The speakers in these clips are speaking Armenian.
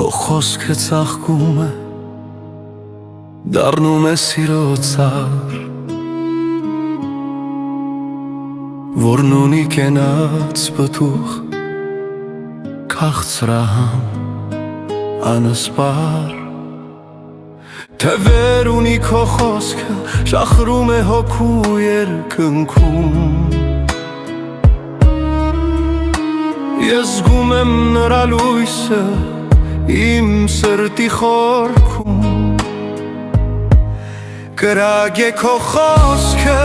Քո խոսքը ծաղկում է, դառնում է սիրո ծառ, որն ունի կենաց պտուղ, քաղցրահամ, անսպար։ Թևեր ունի քո խոսքը, շախրում է հոգու երկնքում։ Ես զգում եմ նրա լույսը իմ սրտի խորքում։ Կրակ է քո խոսքը,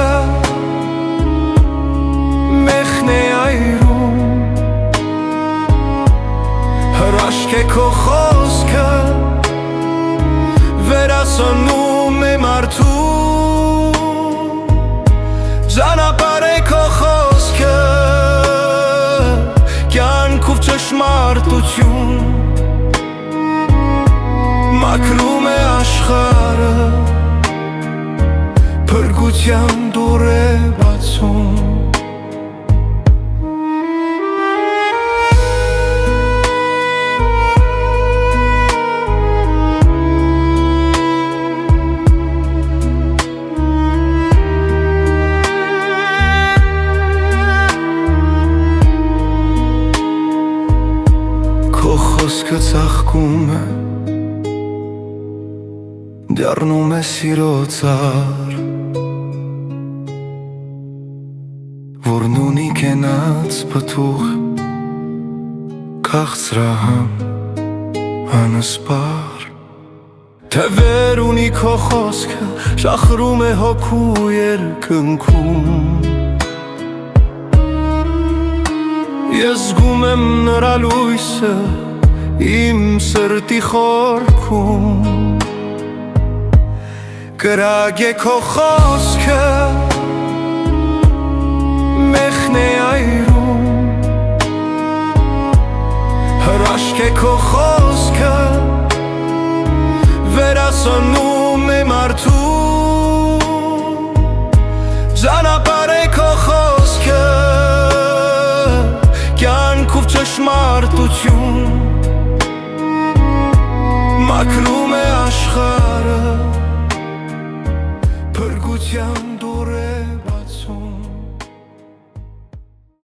մեխն է այրում, հրաշք է քո խոսքը, վերասնում է մարդու։ Ճանապարհ է քո խոսքը, կյանքով ճշմարտություն, մաքրում է աշխարհը, փրկության դուռ է բացում։ Քո խոսքը ծաղկում է, դառնում է սիրո ծառ, որն ունի կենաց պտուղ, քաղցրահամ, անսպար։ Թևեր ունի քո խոսքը, շախրում է հոգու երկնքում։ Ես զգում եմ նրա լույսը իմ սրտի խորքում։ Կրակ է քո խոսքը, մեխն է այրում, հրաշք է քո խոսքը, վերասնում է մարդու։ Ճանապարհ է քո խոսքը, կյանքով ճշմարտություն, մաքրում է աշխարհը, փրկության դուռ է